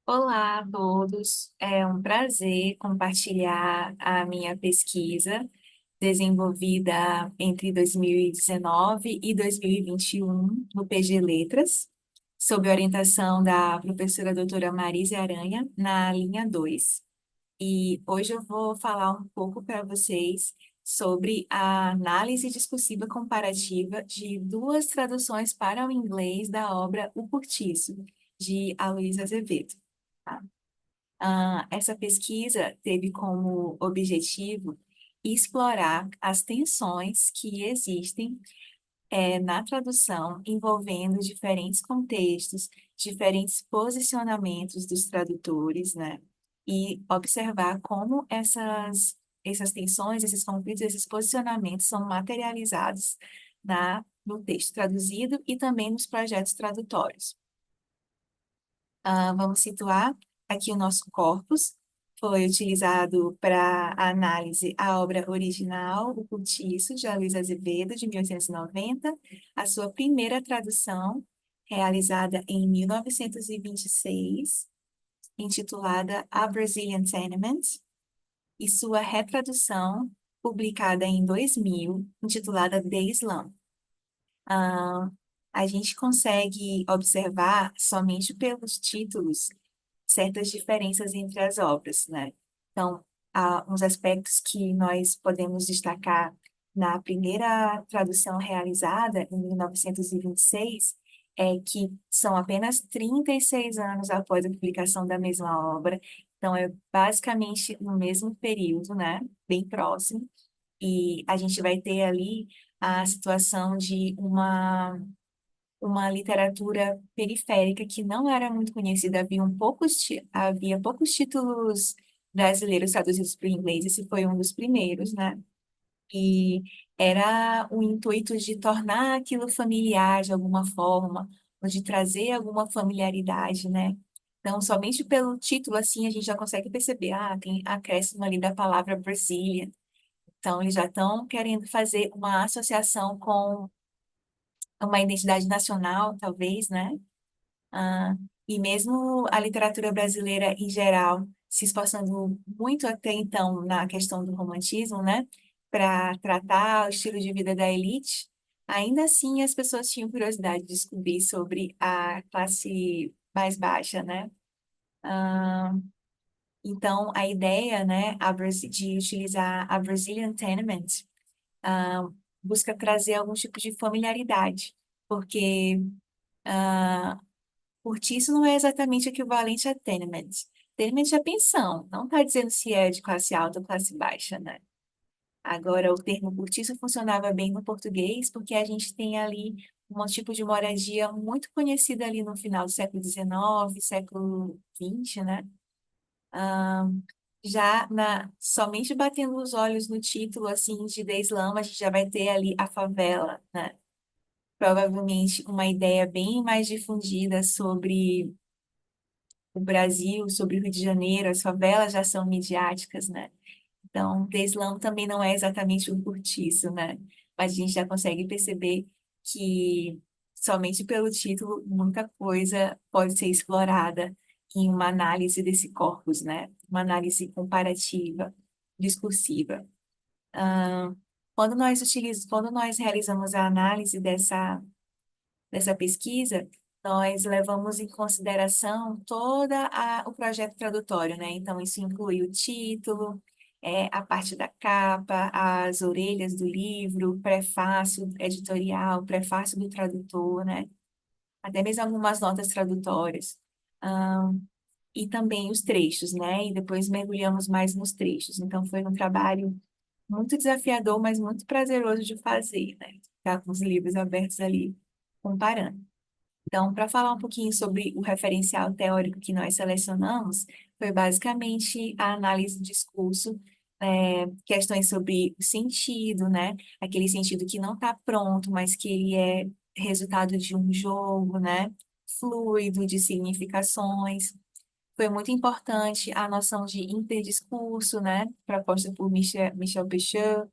Olá a todos, é um prazer compartilhar a minha pesquisa desenvolvida entre 2019 e 2021 no PG Letras, sob orientação da professora doutora Marise Aranha, na linha 2. E hoje eu vou falar um pouco para vocês sobre a análise discursiva comparativa de duas traduções para o inglês da obra O Cortiço, de Aloysio Azevedo. Tá? Essa pesquisa teve como objetivo explorar as tensões que existem na tradução, envolvendo diferentes contextos, diferentes posicionamentos dos tradutores, né? E observar como essas tensões, esses conflitos, esses posicionamentos são materializados no texto traduzido e também nos projetos tradutórios. Vamos situar aqui o nosso corpus. Foi utilizado para análise a obra original, O Cortiço, de Luiz Azevedo, de 1890, a sua primeira tradução, realizada em 1926, intitulada A Brazilian Tenement, e sua retradução, publicada em 2000, intitulada The Slum. Ah, a gente consegue observar somente pelos títulos certas diferenças entre as obras, né? Então, há uns aspectos que nós podemos destacar na primeira tradução realizada, em 1926, é que são apenas 36 anos após a publicação da mesma obra, então é basicamente no mesmo período, né? Bem próximo, e a gente vai ter ali a situação de uma literatura periférica que não era muito conhecida. Havia poucos títulos brasileiros traduzidos para o inglês, esse foi um dos primeiros, né? E era o intuito de tornar aquilo familiar de alguma forma, ou de trazer alguma familiaridade, né? Então, somente pelo título, assim, a gente já consegue perceber, tem acréscimo ali da palavra Brasília. Então, eles já estão querendo fazer uma associação com uma identidade nacional, talvez, né? Ah, e mesmo a literatura brasileira em geral se esforçando muito até então na questão do romantismo, né, para tratar o estilo de vida da elite, ainda assim as pessoas tinham curiosidade de descobrir sobre a classe mais baixa, né? Ah, então a ideia, né, de utilizar a Brazilian Tenement ah, busca trazer algum tipo de familiaridade, porque cortiço não é exatamente equivalente a tenement. Tenement é pensão, não está dizendo se é de classe alta ou classe baixa, né? Agora, o termo cortiço funcionava bem no português, porque a gente tem ali um tipo de moradia muito conhecida ali no final do século XIX, século XX, né? Ah, somente batendo os olhos no título, assim, de The Slum, a gente já vai ter ali a favela, né? Provavelmente uma ideia bem mais difundida sobre o Brasil, sobre o Rio de Janeiro, as favelas já são midiáticas, né? Então, Teslam também não é exatamente um cortiço, né? Mas a gente já consegue perceber que somente pelo título muita coisa pode ser explorada em uma análise desse corpus, né? Uma análise comparativa, discursiva. Quando nós realizamos a análise dessa pesquisa, nós levamos em consideração o projeto tradutório, né? Então, isso inclui o título, a parte da capa, as orelhas do livro, prefácio editorial, prefácio do tradutor, né? Até mesmo algumas notas tradutórias. Ahn, e também os trechos, né? E depois mergulhamos mais nos trechos. Então, foi um trabalho muito desafiador, mas muito prazeroso de fazer, né? Ficar com os livros abertos ali, comparando. Então, para falar um pouquinho sobre o referencial teórico que nós selecionamos, foi basicamente a análise do discurso, questões sobre o sentido, né? Aquele sentido que não está pronto, mas que ele é resultado de um jogo, né? Fluido de significações. Foi muito importante a noção de interdiscurso, né? Proposta por Michel Peixoto,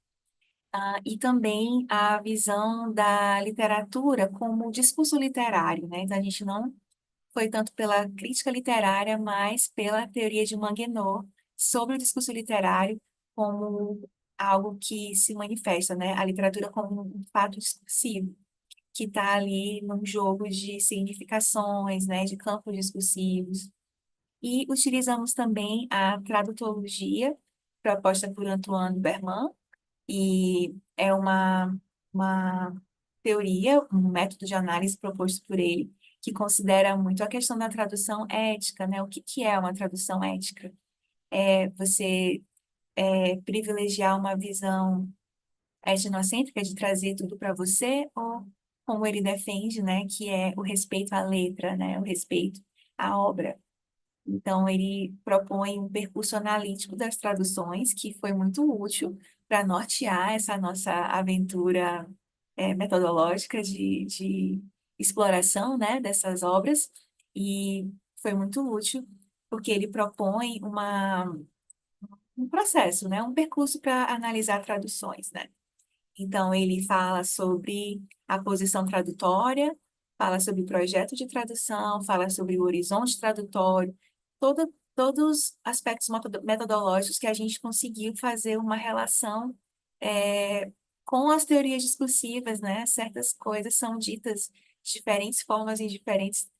e também a visão da literatura como discurso literário, né? Então, a gente não foi tanto pela crítica literária, mas pela teoria de Manguinot sobre o discurso literário como algo que se manifesta, né? A literatura como um fato discursivo, que está ali num jogo de significações, né? De campos discursivos. E utilizamos também a tradutologia, proposta por Antoine Berman, e é uma teoria, um método de análise proposto por ele, que considera muito a questão da tradução ética, né? O que que é uma tradução ética? É você privilegiar uma visão etnocêntrica de trazer tudo para você, ou como ele defende, né? Que é o respeito à letra, né? O respeito à obra. Então, ele propõe um percurso analítico das traduções, que foi muito útil para nortear essa nossa aventura metodológica de exploração, né, dessas obras, e foi muito útil, porque ele propõe um processo, né, um percurso para analisar traduções, né? Então, ele fala sobre a posição tradutória, fala sobre o projeto de tradução, fala sobre o horizonte tradutório, todos os aspectos metodológicos que a gente conseguiu fazer uma relação com as teorias discursivas, né? Certas coisas são ditas de diferentes formas em diferentes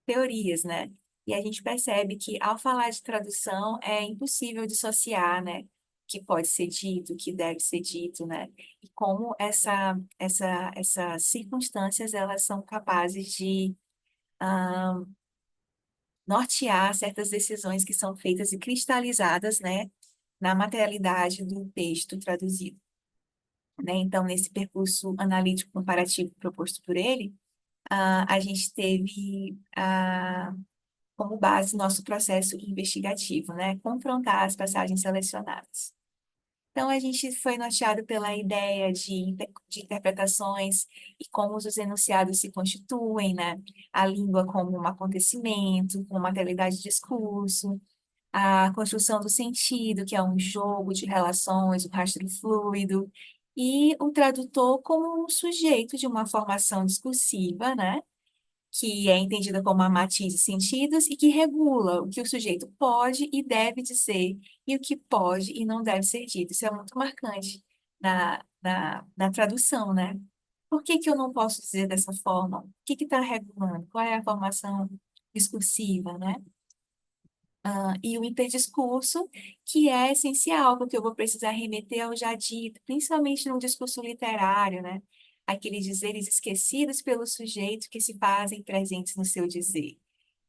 teorias, né? E a gente percebe que, ao falar de tradução, é impossível dissociar, né? O que pode ser dito, o que deve ser dito, né? E como essas circunstâncias, elas são capazes de nortear certas decisões que são feitas e cristalizadas, né? Na materialidade do texto traduzido, né? Então, nesse percurso analítico comparativo proposto por ele, a gente teve como base nosso processo investigativo, né? Confrontar as passagens selecionadas. Então, a gente foi norteado pela ideia de interpretações e como os enunciados se constituem, né? A língua como um acontecimento, com materialidade de discurso, a construção do sentido, que é um jogo de relações, o rastro fluido, e o tradutor como um sujeito de uma formação discursiva, né? Que é entendida como a matiz de sentidos e que regula o que o sujeito pode e deve dizer e o que pode e não deve ser dito. Isso é muito marcante na tradução, né? Por que que eu não posso dizer dessa forma? O que está regulando? Qual é a formação discursiva, né? E o interdiscurso, que é essencial, porque eu vou precisar remeter ao já dito, principalmente no discurso literário, né? Aqueles dizeres esquecidos pelo sujeito que se fazem presentes no seu dizer.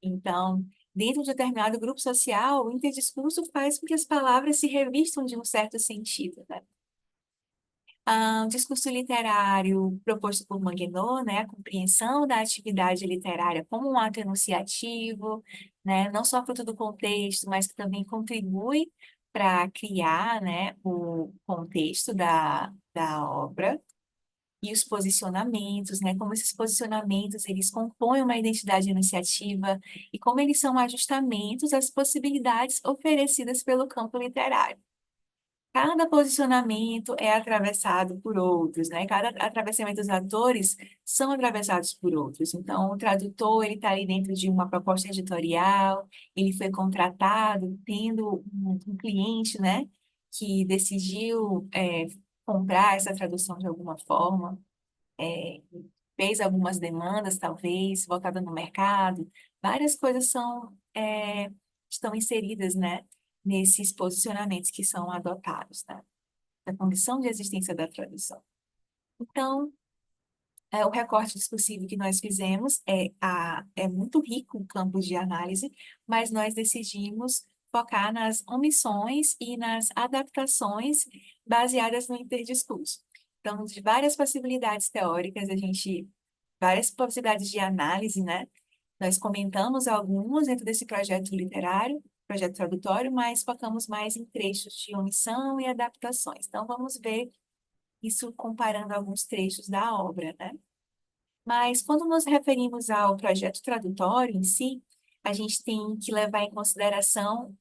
Então, dentro de determinado grupo social, o interdiscurso faz com que as palavras se revistam de um certo sentido, né? O discurso literário proposto por Manguinot, né, a compreensão da atividade literária como um ato enunciativo, né, não só fruto do contexto, mas que também contribui para criar, né, o contexto da obra e os posicionamentos, né, como esses posicionamentos eles compõem uma identidade enunciativa e como eles são ajustamentos às possibilidades oferecidas pelo campo literário. Cada posicionamento é atravessado por outros, né? Cada atravessamento dos atores são atravessados por outros. Então, o tradutor, ele está ali dentro de uma proposta editorial, ele foi contratado, tendo um cliente, né? Que decidiu comprar essa tradução de alguma forma, fez algumas demandas, talvez, voltada no mercado. Várias coisas estão inseridas, né? Nesses posicionamentos que são adotados, né? Da condição de existência da tradução. Então, o recorte discursivo que nós fizemos é muito rico o campo de análise, mas nós decidimos focar nas omissões e nas adaptações baseadas no interdiscurso. Então, de várias possibilidades teóricas, várias possibilidades de análise, né? Nós comentamos algumas dentro desse projeto literário, projeto tradutório, mas focamos mais em trechos de omissão e adaptações. Então, vamos ver isso comparando alguns trechos da obra, né? Mas quando nos referimos ao projeto tradutório em si, a gente tem que levar em consideração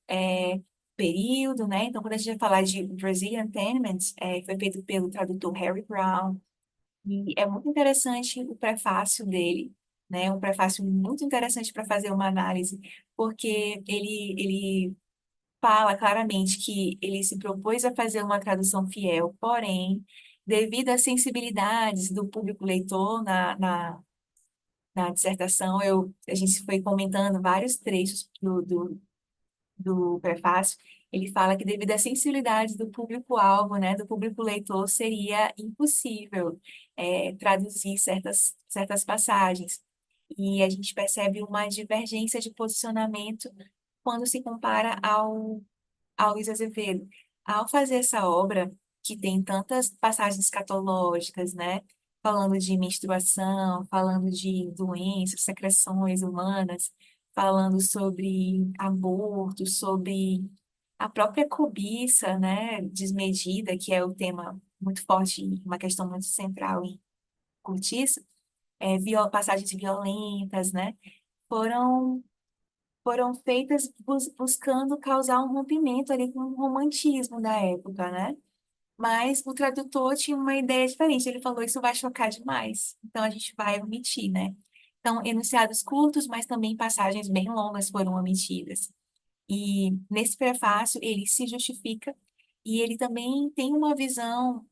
período, né? Então, quando a gente vai falar de Brazilian Tenement, foi feito pelo tradutor Harry Brown, e é muito interessante o prefácio dele, né? Um prefácio muito interessante para fazer uma análise, porque ele fala claramente que ele se propôs a fazer uma tradução fiel, porém, devido às sensibilidades do público leitor na dissertação, a gente foi comentando vários trechos do prefácio. Ele fala que devido à sensibilidade do público-alvo, né, do público leitor, seria impossível traduzir certas passagens. E a gente percebe uma divergência de posicionamento quando se compara ao Luiz Azevedo. Ao fazer essa obra, que tem tantas passagens escatológicas, né? Falando de menstruação, falando de doenças, secreções humanas, falando sobre aborto, sobre a própria cobiça, né? Desmedida, que é o tema muito forte, uma questão muito central em Cortiço, passagens violentas, né? Foram foram feitas buscando causar um rompimento ali com o romantismo da época, né? Mas o tradutor tinha uma ideia diferente. Ele falou, isso vai chocar demais, então a gente vai omitir, né? Então, enunciados curtos, mas também passagens bem longas foram omitidas. E nesse prefácio, ele se justifica e ele também tem uma visão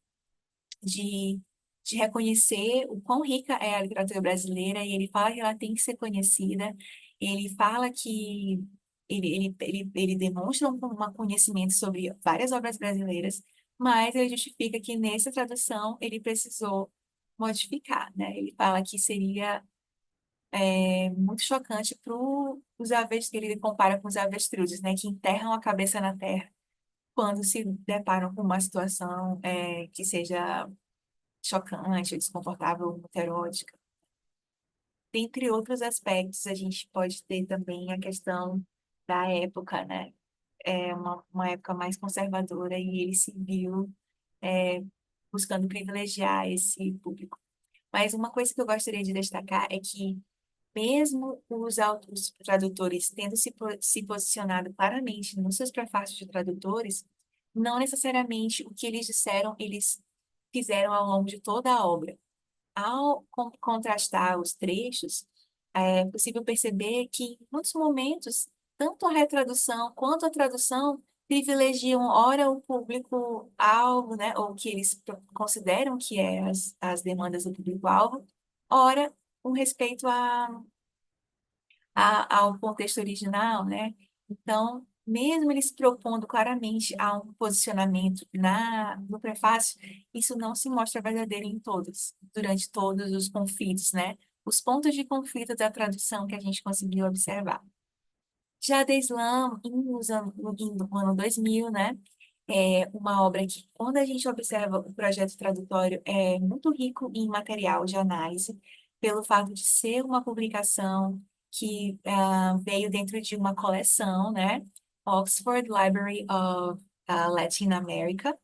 de, de reconhecer o quão rica é a literatura brasileira, e ele fala que ela tem que ser conhecida, ele fala que ele demonstra um conhecimento sobre várias obras brasileiras, mas ele justifica que nessa tradução ele precisou modificar, né? Ele fala que seria muito chocante para os avestruzes, ele compara com os avestruzes, né? Que enterram a cabeça na terra quando se deparam com uma situação que seja chocante, desconfortável, muito erótica. Dentre outros aspectos, a gente pode ter também a questão da época, né? É uma época mais conservadora e ele se viu é, buscando privilegiar esse público. Mas uma coisa que eu gostaria de destacar é que, mesmo os tradutores tendo se posicionado claramente nos seus prefácios de tradutores, não necessariamente o que eles disseram, eles fizeram ao longo de toda a obra. Ao contrastar os trechos, é possível perceber que, em muitos momentos, tanto a retradução quanto a tradução privilegiam, ora, o público-alvo, né, ou que eles consideram que é as demandas do público-alvo, ora, com respeito ao contexto original, né? Então, mesmo eles propondo claramente a um posicionamento no prefácio, isso não se mostra verdadeiro durante todos os conflitos, né? Os pontos de conflito da tradução que a gente conseguiu observar. Já de Islam, no ano 2000, né? É uma obra que, quando a gente observa o projeto tradutório, é muito rico em material de análise, pelo fato de ser uma publicação que veio dentro de uma coleção, né? Oxford Library of Latin America.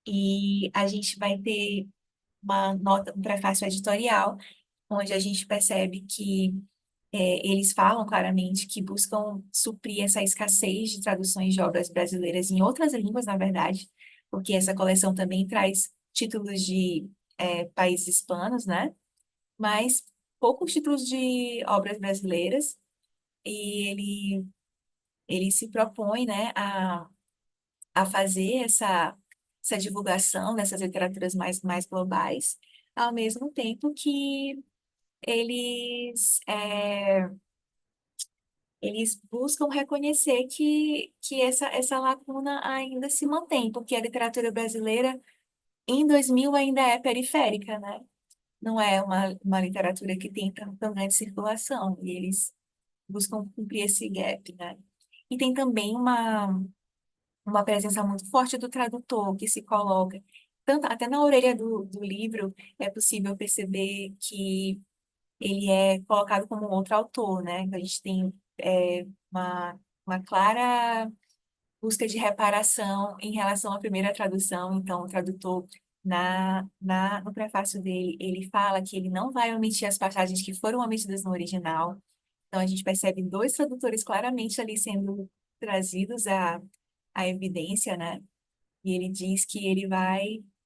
E a gente vai ter uma nota, um prefácio editorial, onde a gente percebe que eles falam claramente que buscam suprir essa escassez de traduções de obras brasileiras em outras línguas, na verdade, porque essa coleção também traz títulos de países hispanos, né? Mas poucos títulos de obras brasileiras, e ele se propõe, né, a fazer essa divulgação dessas literaturas mais globais, ao mesmo tempo que eles eles buscam reconhecer que essa lacuna ainda se mantém, porque a literatura brasileira, em 2000, ainda é periférica, né? Não é uma literatura que tem tão grande circulação, e eles buscam cumprir esse gap, né? E tem também uma presença muito forte do tradutor, que se coloca, tanto, até na orelha do livro, é possível perceber que ele é colocado como outro autor, né? A gente tem uma clara busca de reparação em relação à primeira tradução. Então, o tradutor, no prefácio dele, ele fala que ele não vai omitir as passagens que foram omitidas no original. Então, a gente percebe dois tradutores claramente ali sendo trazidos à evidência, né? E ele diz que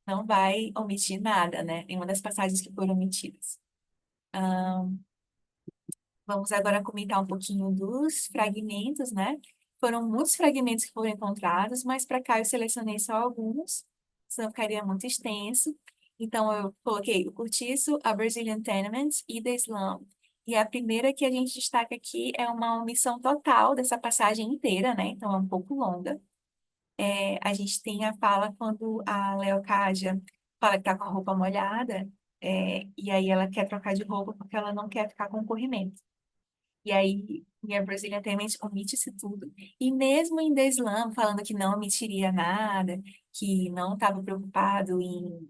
não vai omitir nada, né? Nenhuma das passagens que foram omitidas. Vamos agora comentar um pouquinho dos fragmentos, né? Foram muitos fragmentos que foram encontrados, mas para cá eu selecionei só alguns, senão ficaria muito extenso. Então, eu coloquei o cortiço, a Brazilian Tenement e the Slum. E a primeira que a gente destaca aqui é uma omissão total dessa passagem inteira, né? Então, é um pouco longa. A gente tem a fala quando a Leocádia fala que tá com a roupa molhada, e aí ela quer trocar de roupa porque ela não quer ficar com corrimento. E aí, minha Brazilian Tenant omite-se tudo. E mesmo em Deslam, falando que não omitiria nada, que não estava preocupado em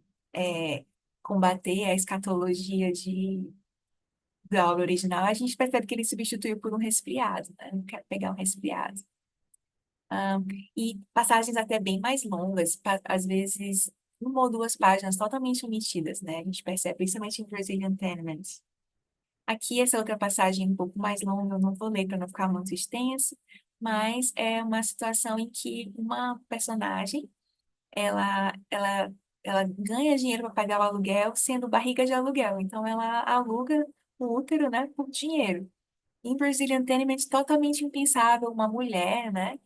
combater a escatologia da obra original, a gente percebe que ele substituiu por um resfriado, né? Não quer pegar um resfriado. E passagens até bem mais longas, às vezes uma ou duas páginas totalmente omitidas, né? A gente percebe, principalmente em Brazilian Tenements. Aqui, essa outra passagem um pouco mais longa, eu não vou ler para não ficar muito extenso, mas é uma situação em que uma personagem, ela, ela, ela ganha dinheiro para pagar o aluguel sendo barriga de aluguel. Então, ela aluga o útero, né, por dinheiro. Em Brazilian Tenement, totalmente impensável uma mulher, né,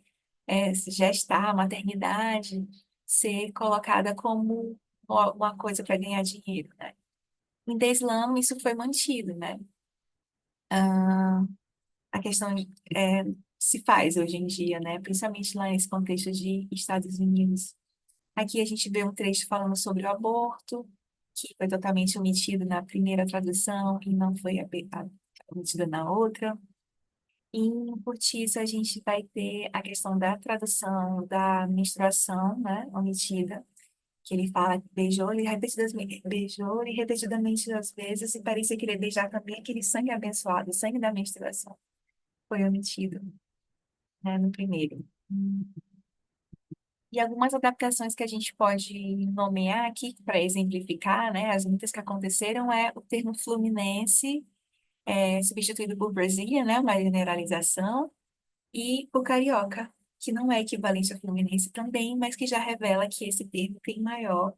gestar, a maternidade, ser colocada como uma coisa para ganhar dinheiro, né? Em The Slum, isso foi mantido, né? A questão se faz hoje em dia, né? Principalmente lá nesse contexto de Estados Unidos. Aqui a gente vê um trecho falando sobre o aborto, que foi totalmente omitido na primeira tradução e não foi omitido na outra. E em Cortiça a gente vai ter a questão da tradução da menstruação, né? Omitida, que ele fala que beijou-lhe repetidamente às vezes e parecia querer beijar também aquele sangue abençoado, o sangue da menstruação. Foi omitido, né, no primeiro. E algumas adaptações que a gente pode nomear aqui para exemplificar, né, as muitas que aconteceram é o termo fluminense, substituído por Brasília, né, uma generalização, e o carioca, que não é equivalente ao fluminense também, mas que já revela que esse termo tem maior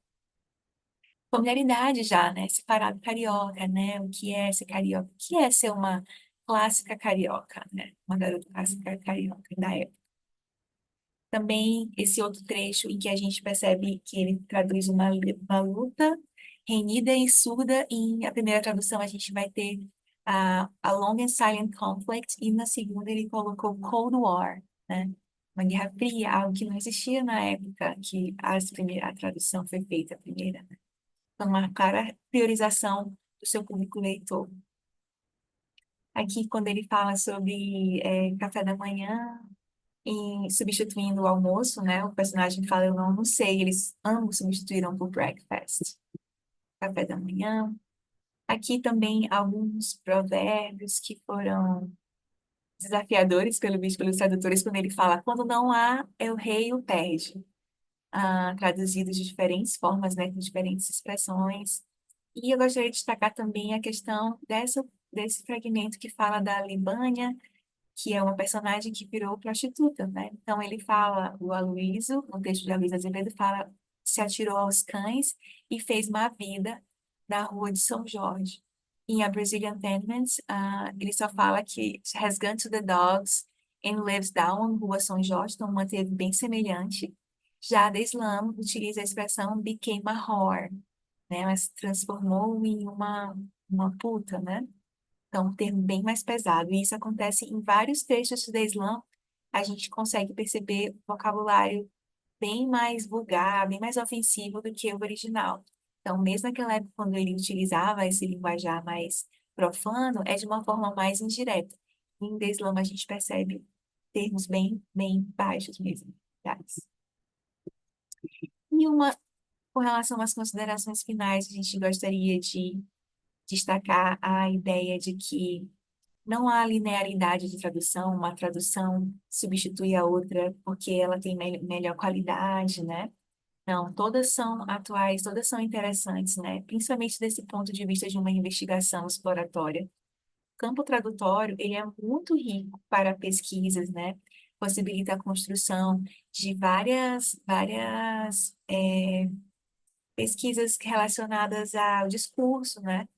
familiaridade já, né, separado carioca, né, o que é ser carioca, o que é ser uma clássica carioca, né, uma garota clássica carioca da época. Também esse outro trecho em que a gente percebe que ele traduz uma luta renhida e surda. Em a primeira tradução a gente vai ter a Long and Silent Conflict e na segunda ele colocou Cold War, né? Uma guerra fria, algo que não existia na época que a tradução foi feita a primeira, né? Então, uma clara priorização do seu público leitor. Aqui, quando ele fala sobre café da manhã, substituindo o almoço, né? O personagem fala, eu não sei, eles ambos substituíram por breakfast, café da manhã. Aqui também alguns provérbios que foram desafiadores, pelo visto, pelos tradutores, quando ele fala, quando não há, é o rei o perde. Traduzidos de diferentes formas, né? Com diferentes expressões. E eu gostaria de destacar também a questão desse fragmento que fala da Libânia, que é uma personagem que virou prostituta, né? Então ele fala, o Aloysio, no texto de Aloysio Azevedo, fala, se atirou aos cães e fez má vida na rua de São Jorge. Em A Brazilian Tenements, ele só fala que has gone to the dogs and lives down, Rua São Jorge, então manteve bem semelhante. Já The Slum utiliza a expressão became a whore, né? Mas se transformou em uma puta, né? Então, um termo bem mais pesado. E isso acontece em vários trechos do Islã. A gente consegue perceber vocabulário bem mais vulgar, bem mais ofensivo do que o original. Então, mesmo naquela época, quando ele utilizava esse linguajar mais profano, é de uma forma mais indireta. Em Islã, a gente percebe termos bem baixos mesmo. E com relação às considerações finais, a gente gostaria de destacar a ideia de que não há linearidade de tradução, uma tradução substitui a outra porque ela tem melhor qualidade, né? Não, todas são atuais, todas são interessantes, né? Principalmente desse ponto de vista de uma investigação exploratória. O campo tradutório, ele é muito rico para pesquisas, né? Possibilita a construção de várias pesquisas relacionadas ao discurso, né?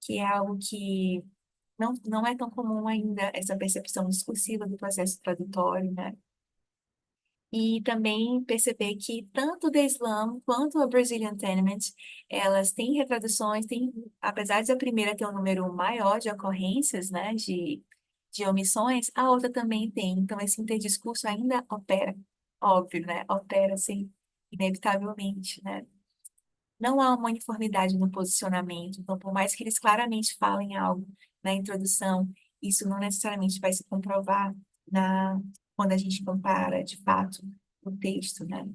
Que é algo que não é tão comum ainda essa percepção discursiva do processo tradutório, né? E também perceber que tanto o The Slum quanto a Brazilian Tenement, elas têm retraduções, apesar de a primeira ter um número maior de ocorrências, né, de omissões, a outra também tem. Então, esse interdiscurso ainda opera, óbvio, né? Opera, assim, inevitavelmente, né? Não há uma uniformidade no posicionamento. Então, por mais que eles claramente falem algo na introdução, isso não necessariamente vai se comprovar quando a gente compara, de fato, o texto, né?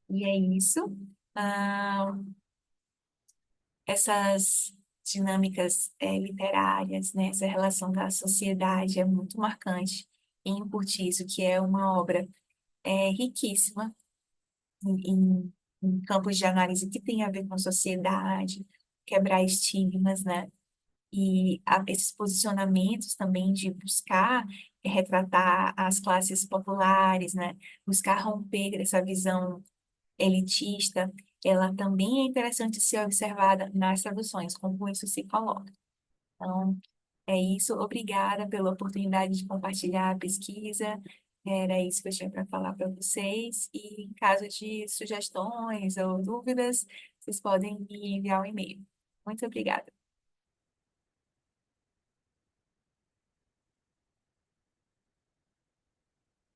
E é isso. Ah, essas dinâmicas literárias, né? Essa relação da sociedade é muito marcante em O Cortiço, que é uma obra riquíssima em campos de análise que tem a ver com sociedade, quebrar estigmas, né? E esses posicionamentos também de buscar retratar as classes populares, né? Buscar romper essa visão elitista, ela também é interessante ser observada nas traduções, como isso se coloca. Então, é isso. Obrigada pela oportunidade de compartilhar a pesquisa. Era isso que eu tinha para falar para vocês. E em caso de sugestões ou dúvidas, vocês podem me enviar um e-mail. Muito obrigada.